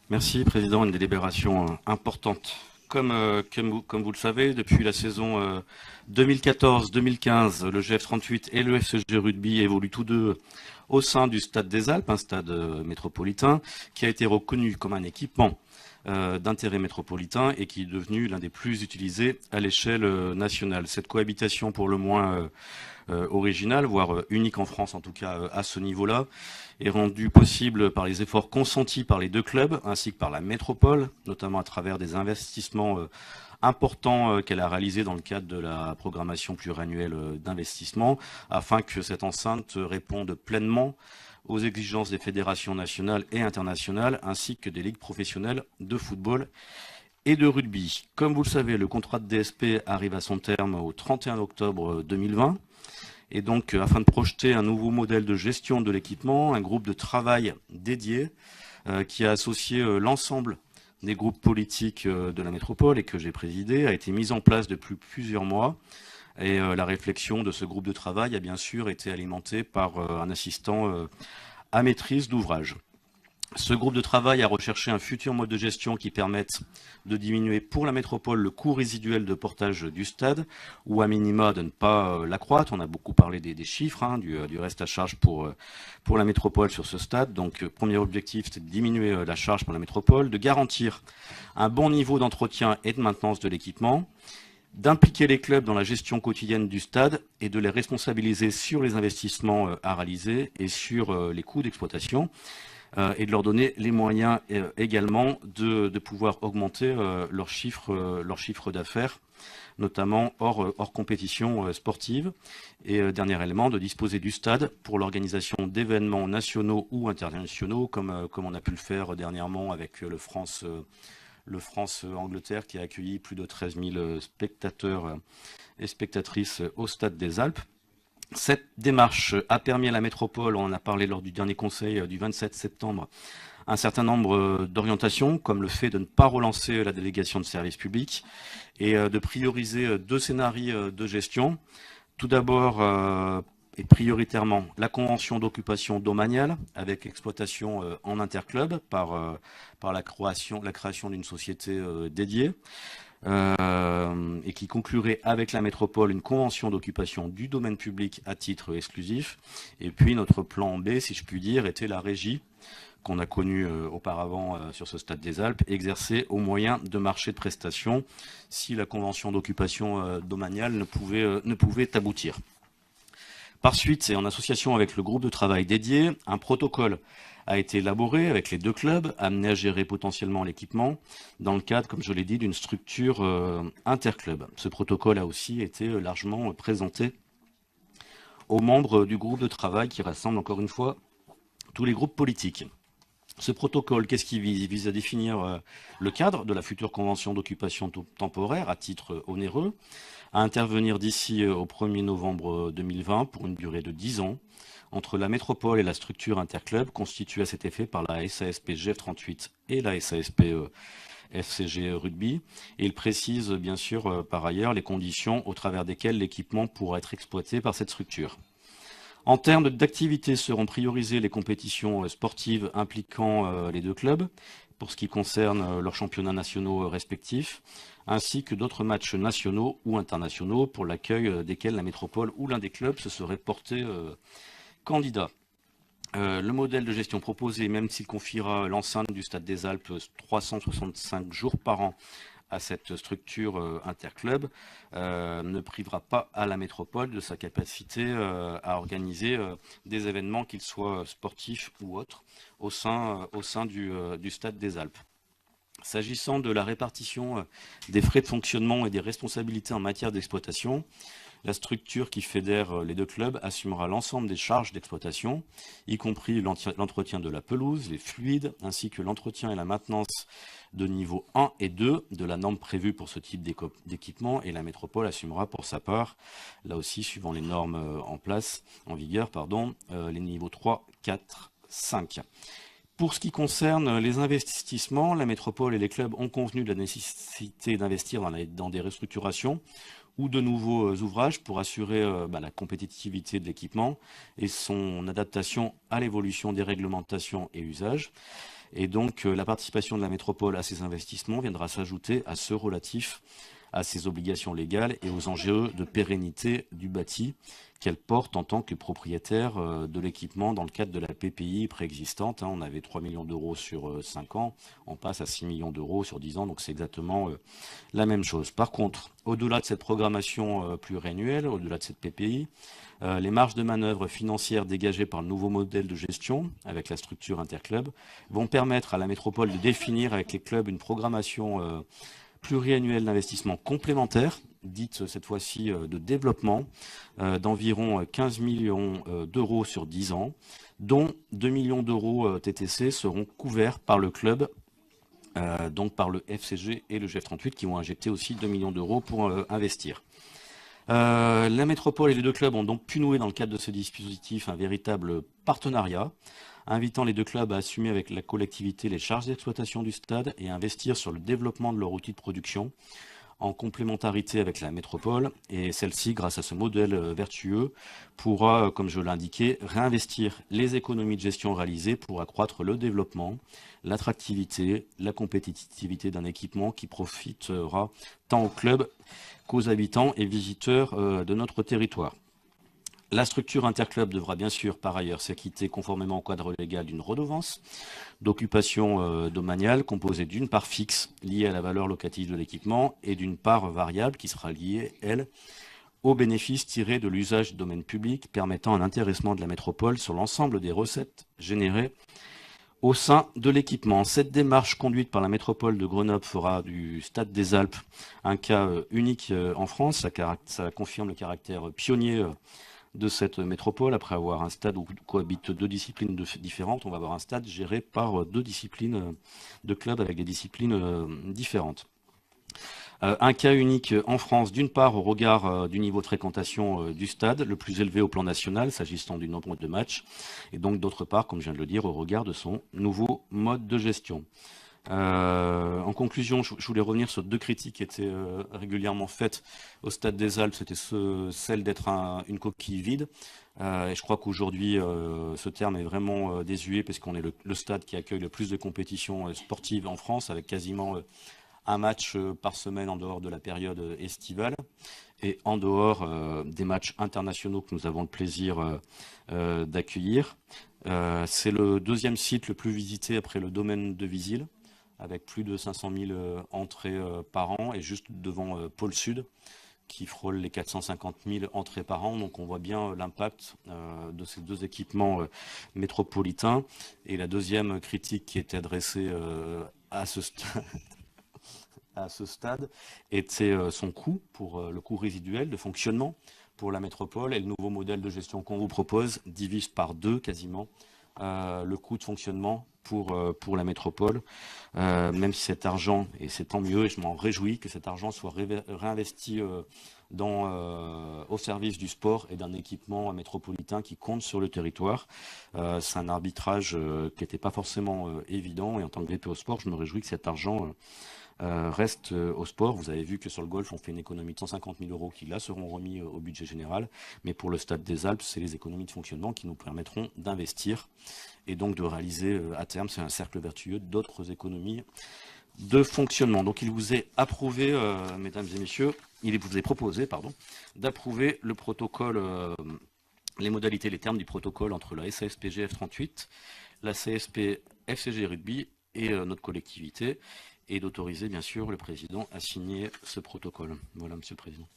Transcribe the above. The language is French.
Merci, Président. Une délibération importante. Comme vous le savez, depuis la saison 2014-2015, le GF38 et le FCG Rugby évoluent tous deux au sein du Stade des Alpes, un stade métropolitain qui a été reconnu comme un équipement d'intérêt métropolitain et qui est devenu l'un des plus utilisés à l'échelle nationale. Cette cohabitation pour le moins originale, voire unique en France en tout cas à ce niveau-là, est rendue possible par les efforts consentis par les deux clubs ainsi que par la métropole, notamment à travers des investissements importants qu'elle a réalisés dans le cadre de la programmation pluriannuelle d'investissement, afin que cette enceinte réponde pleinement aux exigences des fédérations nationales et internationales, ainsi que des ligues professionnelles de football et de rugby. Comme vous le savez, le contrat de DSP arrive à son terme au 31 octobre 2020. Et donc, afin de projeter un nouveau modèle de gestion de l'équipement, un groupe de travail dédié qui a associé l'ensemble des groupes politiques de la métropole et que j'ai présidé a été mis en place depuis plusieurs mois. Et la réflexion de ce groupe de travail a bien sûr été alimentée par un assistant à maîtrise d'ouvrage. Ce groupe de travail a recherché un futur mode de gestion qui permette de diminuer pour la métropole le coût résiduel de portage du stade, ou à minima de ne pas l'accroître. On a beaucoup parlé des chiffres, du reste à charge pour la métropole sur ce stade. Donc, premier objectif, c'est de diminuer la charge pour la métropole, de garantir un bon niveau d'entretien et de maintenance de l'équipement, d'impliquer les clubs dans la gestion quotidienne du stade et de les responsabiliser sur les investissements à réaliser et sur les coûts d'exploitation. Et de leur donner les moyens également de pouvoir augmenter leur chiffre d'affaires, notamment hors compétition sportive. Et dernier élément, de disposer du stade pour l'organisation d'événements nationaux ou internationaux, comme on a pu le faire dernièrement avec le France-Angleterre qui a accueilli plus de 13 000 spectateurs et spectatrices au Stade des Alpes. Cette démarche a permis à la métropole, on en a parlé lors du dernier conseil du 27 septembre, un certain nombre d'orientations, comme le fait de ne pas relancer la délégation de service public et de prioriser deux scénarios de gestion. Tout d'abord, et prioritairement, la convention d'occupation domaniale avec exploitation en interclub par la création d'une société dédiée. Et qui conclurait avec la métropole une convention d'occupation du domaine public à titre exclusif. Et puis notre plan B, si je puis dire, était la régie qu'on a connue auparavant sur ce stade des Alpes, exercée au moyen de marchés de prestations si la convention d'occupation domaniale ne pouvait aboutir. Par suite, et en association avec le groupe de travail dédié, un protocole a été élaboré avec les deux clubs, amené à gérer potentiellement l'équipement, dans le cadre, comme je l'ai dit, d'une structure interclub. Ce protocole a aussi été largement présenté aux membres du groupe de travail qui rassemble encore une fois tous les groupes politiques. Ce protocole, qu'est-ce qu'il vise? Il vise à définir le cadre de la future convention d'occupation temporaire à titre onéreux, à intervenir d'ici au 1er novembre 2020 pour une durée de 10 ans entre la métropole et la structure interclub constituée à cet effet par la SASP GF38 et la SASP FCG Rugby. Et il précise bien sûr par ailleurs les conditions au travers desquelles l'équipement pourra être exploité par cette structure. En termes d'activités, seront priorisées les compétitions sportives impliquant les deux clubs, pour ce qui concerne leurs championnats nationaux respectifs, ainsi que d'autres matchs nationaux ou internationaux pour l'accueil desquels la métropole ou l'un des clubs se serait porté candidat. Le modèle de gestion proposé, même s'il confiera l'enceinte du Stade des Alpes 365 jours par an à cette structure interclub, ne privera pas à la métropole de sa capacité à organiser des événements, qu'ils soient sportifs ou autres, au sein du Stade des Alpes. S'agissant de la répartition des frais de fonctionnement et des responsabilités en matière d'exploitation, la structure qui fédère les deux clubs assumera l'ensemble des charges d'exploitation, y compris l'entretien de la pelouse, les fluides, ainsi que l'entretien et la maintenance de niveau 1 et 2 de la norme prévue pour ce type d'équipement, et la métropole assumera pour sa part, là aussi suivant les normes en vigueur, les niveaux 3, 4, 5. Pour ce qui concerne les investissements, la métropole et les clubs ont convenu de la nécessité d'investir dans des restructurations ou de nouveaux ouvrages pour assurer la compétitivité de l'équipement et son adaptation à l'évolution des réglementations et usages. Et donc la participation de la métropole à ces investissements viendra s'ajouter à ceux relatifs à ses obligations légales et aux enjeux de pérennité du bâti qu'elle porte en tant que propriétaire de l'équipement dans le cadre de la PPI préexistante. On avait 3 millions d'euros sur 5 ans, on passe à 6 millions d'euros sur 10 ans, donc c'est exactement la même chose. Par contre, au-delà de cette programmation pluriannuelle, au-delà de cette PPI, les marges de manœuvre financières dégagées par le nouveau modèle de gestion avec la structure interclub vont permettre à la métropole de définir avec les clubs une programmation pluriannuelle d'investissement complémentaire, dite cette fois-ci de développement, d'environ 15 millions d'euros sur 10 ans, dont 2 millions d'euros TTC seront couverts par le club, donc par le FCG et le GF38 qui vont injecter aussi 2 millions d'euros pour investir. La métropole et les deux clubs ont donc pu nouer dans le cadre de ce dispositif un véritable partenariat, invitant les deux clubs à assumer avec la collectivité les charges d'exploitation du stade et à investir sur le développement de leur outil de production en complémentarité avec la métropole. Et celle-ci, grâce à ce modèle vertueux, pourra, comme je l'indiquais, réinvestir les économies de gestion réalisées pour accroître le développement, l'attractivité, la compétitivité d'un équipement qui profitera tant au club qu'aux habitants et visiteurs de notre territoire. La structure interclub devra bien sûr par ailleurs s'acquitter conformément au cadre légal d'une redevance d'occupation domaniale composée d'une part fixe liée à la valeur locative de l'équipement et d'une part variable qui sera liée, elle, aux bénéfices tirés de l'usage du domaine public permettant un intéressement de la métropole sur l'ensemble des recettes générées au sein de l'équipement. Cette démarche conduite par la métropole de Grenoble fera du Stade des Alpes un cas unique en France. Ça confirme le caractère pionnier de cette métropole. Après avoir un stade où cohabitent deux disciplines différentes, on va avoir un stade géré par deux disciplines de clubs avec des disciplines différentes. Un cas unique en France, d'une part au regard du niveau de fréquentation du stade, le plus élevé au plan national, s'agissant du nombre de matchs, et donc d'autre part, comme je viens de le dire, au regard de son nouveau mode de gestion. En conclusion, je voulais revenir sur deux critiques qui étaient régulièrement faites au Stade des Alpes. C'était celle d'être une coquille vide. Et je crois qu'aujourd'hui, ce terme est vraiment désuet parce qu'on est le stade qui accueille le plus de compétitions sportives en France, avec quasiment un match par semaine en dehors de la période estivale et en dehors des matchs internationaux que nous avons le plaisir d'accueillir. C'est le deuxième site le plus visité après le domaine de Visil, avec plus de 500 000 entrées par an, et juste devant Pôle Sud, qui frôle les 450 000 entrées par an. Donc on voit bien l'impact de ces deux équipements métropolitains. Et la deuxième critique qui était adressée à ce stade était son coût, pour le coût résiduel de fonctionnement pour la métropole. Et le nouveau modèle de gestion qu'on vous propose divise par deux quasiment le coût de fonctionnement pour la métropole, même si cet argent, et c'est tant mieux, et je m'en réjouis, que cet argent soit réinvesti au service du sport et d'un équipement métropolitain qui compte sur le territoire. C'est un arbitrage qui n'était pas forcément évident, et en tant que VP au sport, je me réjouis que cet argent reste au sport. Vous avez vu que sur le golf, on fait une économie de 150 000 euros qui là seront remis au budget général. Mais pour le Stade des Alpes, c'est les économies de fonctionnement qui nous permettront d'investir et donc de réaliser à terme, c'est un cercle vertueux, d'autres économies de fonctionnement. Donc il vous est approuvé, mesdames et messieurs, il vous est proposé, d'approuver le protocole, les modalités, les termes du protocole entre la SASPG F38, la CSP FCG Rugby et notre collectivité, et d'autoriser bien sûr le président à signer ce protocole. Voilà, monsieur le président.